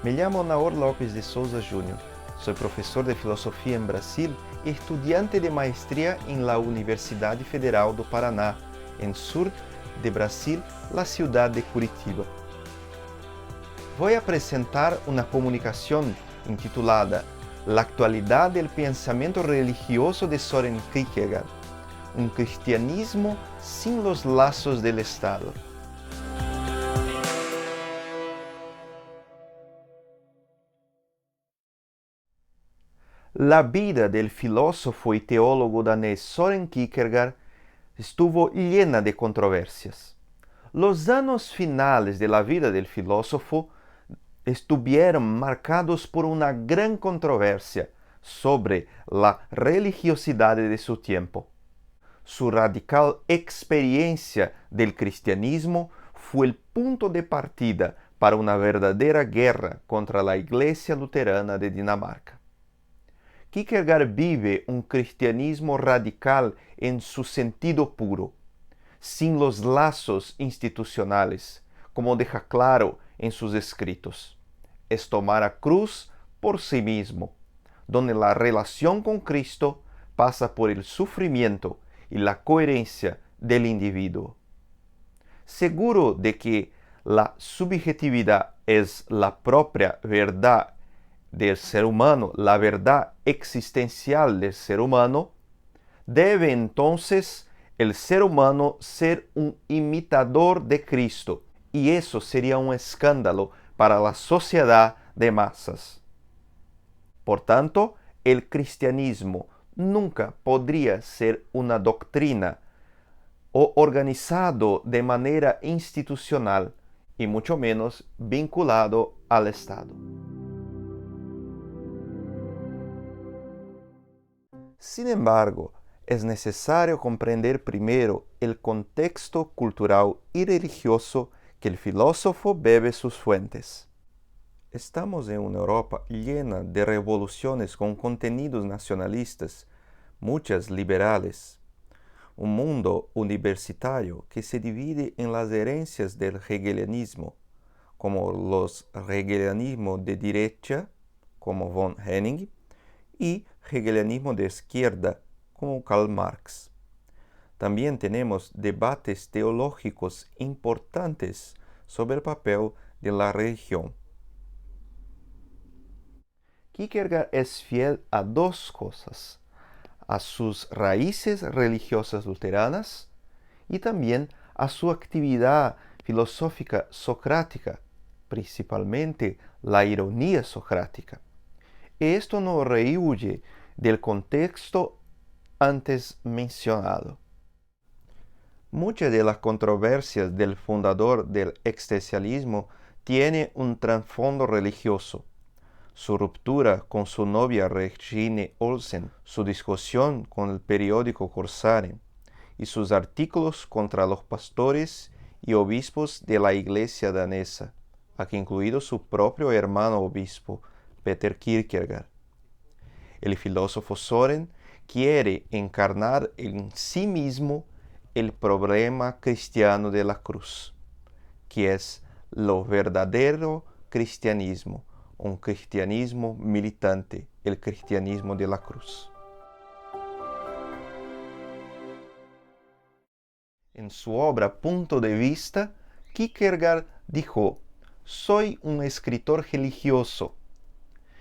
Me llamo Naor Lopes de Souza Júnior. Soy profesor de filosofía en Brasil y estudiante de maestría en la Universidad Federal do Paraná, en sur de Brasil, la ciudad de Curitiba. Voy a presentar una comunicación intitulada La actualidad del pensamiento religioso de Søren Kierkegaard, un cristianismo sin los lazos del Estado. La vida del filósofo y teólogo danés Søren Kierkegaard estuvo llena de controversias. Los años finales de la vida del filósofo estuvieron marcados por una gran controversia sobre la religiosidad de su tiempo. Su radical experiencia del cristianismo fue el punto de partida para una verdadera guerra contra la Iglesia Luterana de Dinamarca. Kierkegaard vive un cristianismo radical en su sentido puro, sin los lazos institucionales, como deja claro en sus escritos. Es tomar a cruz por sí mismo, donde la relación con Cristo pasa por el sufrimiento y la coherencia del individuo. Seguro de que la subjetividad es la propia verdad del ser humano, la verdad existencial del ser humano, debe entonces el ser humano ser un imitador de Cristo, y eso sería un escándalo para la sociedad de masas. Por tanto, el cristianismo nunca podría ser una doctrina o organizado de manera institucional, y mucho menos vinculado al Estado. Sin embargo, es necesario comprender primero el contexto cultural y religioso que el filósofo bebe sus fuentes. Estamos en una Europa llena de revoluciones con contenidos nacionalistas, muchas liberales. Un mundo universitario que se divide en las herencias del hegelianismo, como los hegelianismos de derecha, como von Henning, y hegelianismo de izquierda, como Karl Marx. También tenemos debates teológicos importantes sobre el papel de la religión. Kierkegaard es fiel a dos cosas: a sus raíces religiosas luteranas y también a su actividad filosófica socrática, principalmente la ironía socrática. Esto no rehuye del contexto antes mencionado. Muchas de las controversias del fundador del existencialismo tienen un trasfondo religioso. Su ruptura con su novia Regine Olsen, su discusión con el periódico Corsaren y sus artículos contra los pastores y obispos de la iglesia danesa, aquí incluido su propio hermano obispo, Peter Kierkegaard. El filósofo Søren quiere encarnar en sí mismo el problema cristiano de la cruz, que es lo verdadero cristianismo, un cristianismo militante, el cristianismo de la cruz. En su obra Punto de Vista, Kierkegaard dijo: «Soy un escritor religioso».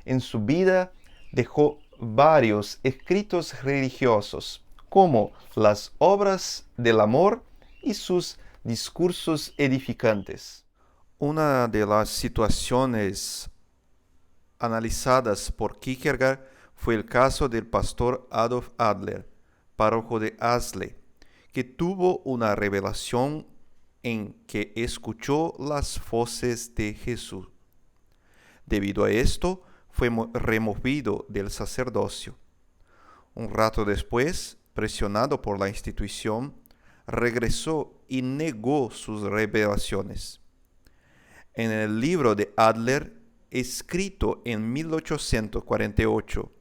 En su vida dejó varios escritos religiosos, como las obras del amor y sus discursos edificantes. Una de las situaciones analizadas por Kierkegaard fue el caso del pastor Adolf Adler, párroco de Asle, que tuvo una revelación en que escuchó las voces de Jesús. Debido a esto, fue removido del sacerdocio. Un rato después, presionado por la institución, regresó y negó sus revelaciones. En el libro de Adler, escrito en 1848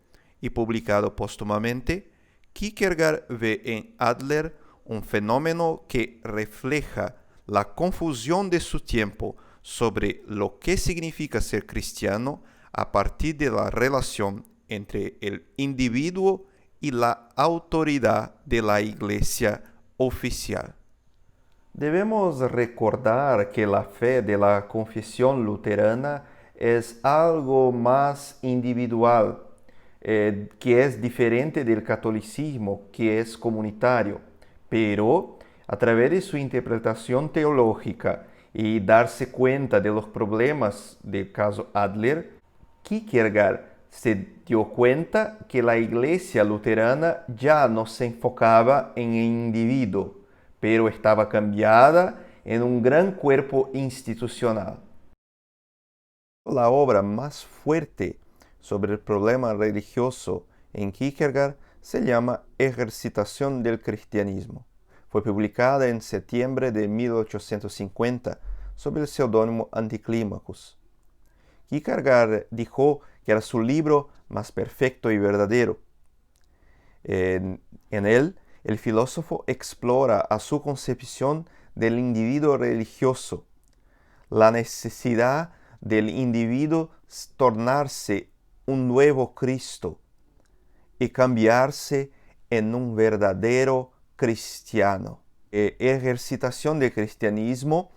y publicado póstumamente, Kierkegaard ve en Adler un fenómeno que refleja la confusión de su tiempo sobre lo que significa ser cristiano a partir de la relación entre el individuo y la autoridad de la Iglesia oficial. Debemos recordar que la fe de la confesión luterana es algo más individual, que es diferente del catolicismo, que es comunitario, pero a través de su interpretación teológica y darse cuenta de los problemas del caso Adler, Kierkegaard se dio cuenta que la Iglesia luterana ya no se enfocaba en el individuo, pero estaba cambiada en un gran cuerpo institucional. La obra más fuerte sobre el problema religioso en Kierkegaard se llama Ejercitación del Cristianismo. Fue publicada en septiembre de 1850 sob el seudónimo Anticlimacus. Kierkegaard dijo que era su libro más perfecto y verdadero. En él, el filósofo explora a su concepción del individuo religioso, la necesidad del individuo tornarse un nuevo Cristo y cambiarse en un verdadero cristiano. Ejercitación del cristianismo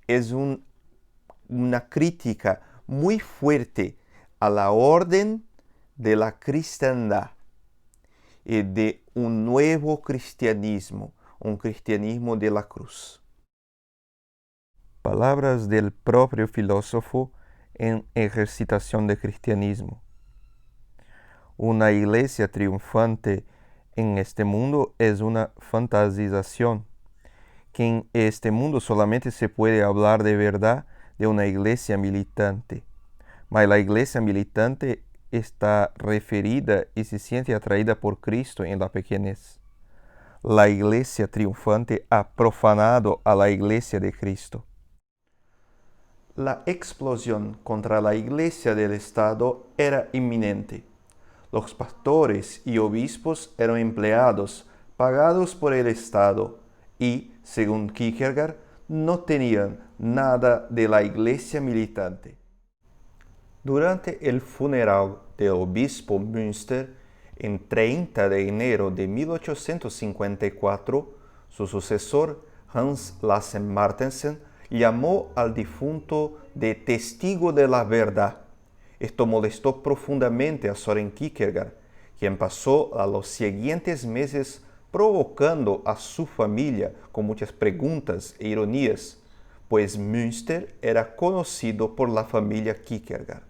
es una crítica muy fuerte a la orden de la cristiandad y de un nuevo cristianismo, un cristianismo de la cruz. Palabras del propio filósofo en Ejercitación del Cristianismo. Una iglesia triunfante en este mundo es una fantasización, que en este mundo solamente se puede hablar de verdad de una iglesia militante. Mas la iglesia militante está referida y se siente atraída por Cristo en la pequeñez. La iglesia triunfante ha profanado a la iglesia de Cristo. La explosión contra la iglesia del Estado era inminente. Los pastores y obispos eran empleados pagados por el Estado y, según Kierkegaard, no tenían nada de la iglesia militante. Durante el funeral del obispo Münster, en 30 de enero de 1854, su sucesor, Hans Lassen Martensen, llamó al difunto de testigo de la verdad. Esto molestó profundamente a Søren Kierkegaard, quien pasó a los siguientes meses provocando a su familia con muchas preguntas e ironías, pues Münster era conocido por la familia Kierkegaard.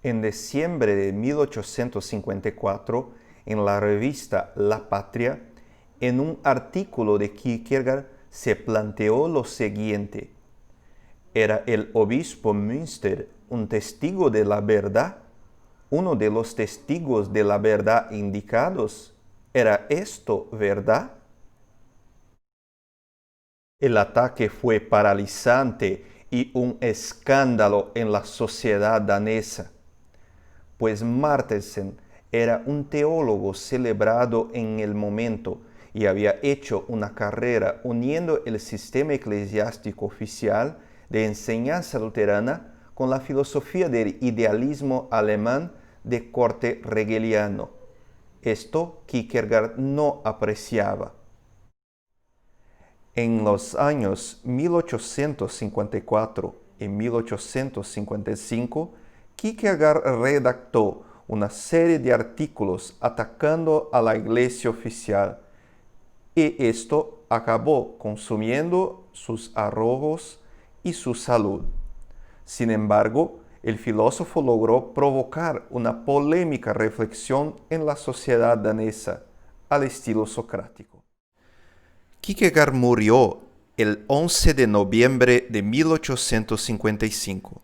En diciembre de 1854, en la revista La Patria, en un artículo de Kierkegaard se planteó lo siguiente: ¿era el obispo Münster un testigo de la verdad? ¿Uno de los testigos de la verdad indicados? ¿Era esto verdad? El ataque fue paralizante y un escándalo en la sociedad danesa, pues Martensen era un teólogo celebrado en el momento y había hecho una carrera uniendo el sistema eclesiástico oficial de enseñanza luterana con la filosofía del idealismo alemán de corte hegeliano. Esto Kierkegaard no apreciaba. En los años 1854 y 1855, Kierkegaard redactó una serie de artículos atacando a la iglesia oficial, y esto acabó consumiendo sus ahorros y su salud. Sin embargo, el filósofo logró provocar una polémica reflexión en la sociedad danesa, al estilo socrático. Kierkegaard murió el 11 de noviembre de 1855.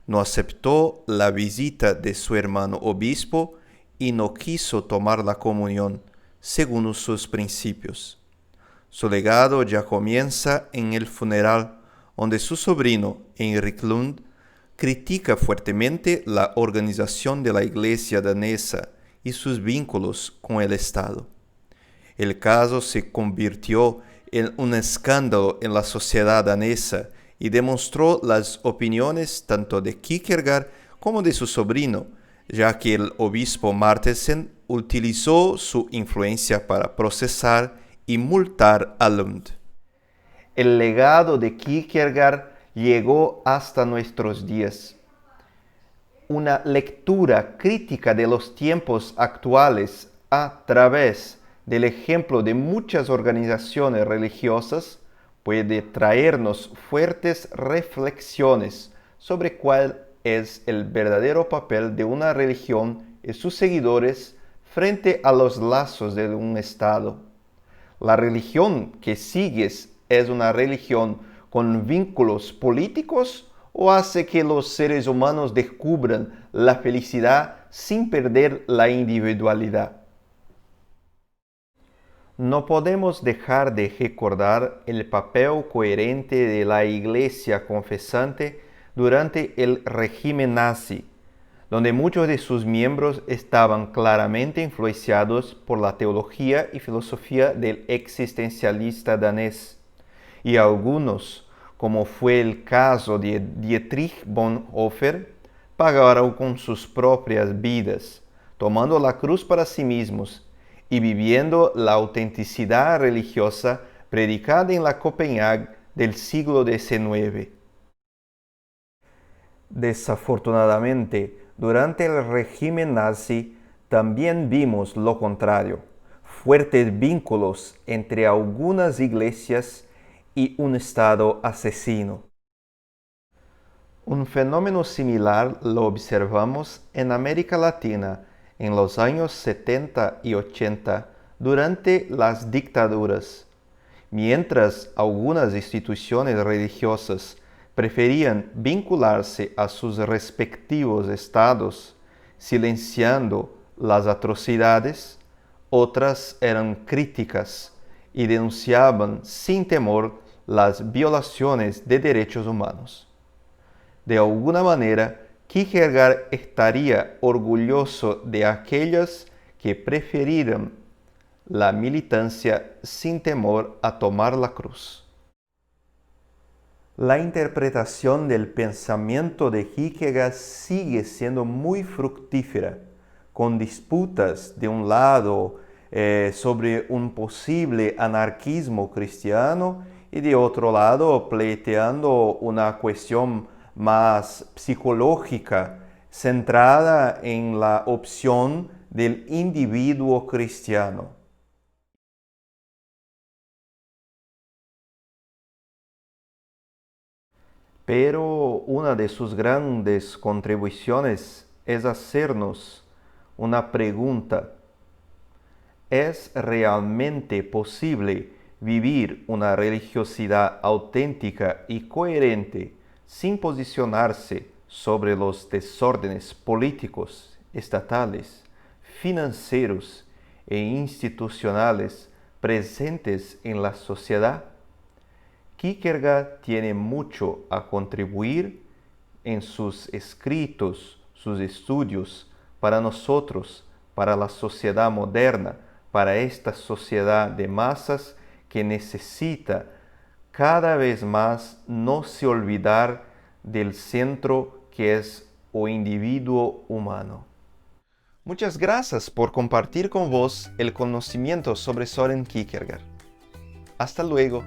No aceptó la visita de su hermano obispo y no quiso tomar la comunión, según sus principios. Su legado ya comienza en el funeral, donde su sobrino, Henrik Lund, critica fuertemente la organización de la iglesia danesa y sus vínculos con el Estado. El caso se convirtió en un escándalo en la sociedad danesa y demostró las opiniones tanto de Kierkegaard como de su sobrino, ya que el obispo Martensen utilizó su influencia para procesar y multar a Lund. El legado de Kierkegaard llegó hasta nuestros días. Una lectura crítica de los tiempos actuales a través del ejemplo de muchas organizaciones religiosas puede traernos fuertes reflexiones sobre cuál es el verdadero papel de una religión y sus seguidores frente a los lazos de un Estado. La religión que sigues es una religión con vínculos políticos o hace que los seres humanos descubran la felicidad sin perder la individualidad. No podemos dejar de recordar el papel coherente de la Iglesia confesante durante el régimen nazi, donde muchos de sus miembros estaban claramente influenciados por la teología y filosofía del existencialista danés, y algunos, como fue el caso de Dietrich Bonhoeffer, pagaron con sus propias vidas, tomando la cruz para sí mismos y viviendo la autenticidad religiosa predicada en la Copenhague del siglo XIX. Desafortunadamente, durante el régimen nazi también vimos lo contrario, fuertes vínculos entre algunas iglesias y un Estado asesino. Un fenómeno similar lo observamos en América Latina en los años 70 y 80 durante las dictaduras. Mientras algunas instituciones religiosas preferían vincularse a sus respectivos estados, silenciando las atrocidades, otras eran críticas y denunciaban sin temor las violaciones de derechos humanos. De alguna manera, Kierkegaard estaría orgulloso de aquellas que preferirán la militancia sin temor a tomar la cruz. La interpretación del pensamiento de Kierkegaard sigue siendo muy fructífera, con disputas de un lado sobre un posible anarquismo cristiano y de otro lado pleiteando una cuestión más psicológica centrada en la opción del individuo cristiano. Pero una de sus grandes contribuciones es hacernos una pregunta. ¿Es realmente posible vivir una religiosidad auténtica y coherente sin posicionarse sobre los desórdenes políticos, estatales, financieros e institucionales presentes en la sociedad? Kierkegaard tiene mucho a contribuir en sus escritos, sus estudios, para nosotros, para la sociedad moderna, para esta sociedad de masas que necesita cada vez más no se olvidar del centro que es o individuo humano. Muchas gracias por compartir con vos el conocimiento sobre Søren Kierkegaard. Hasta luego.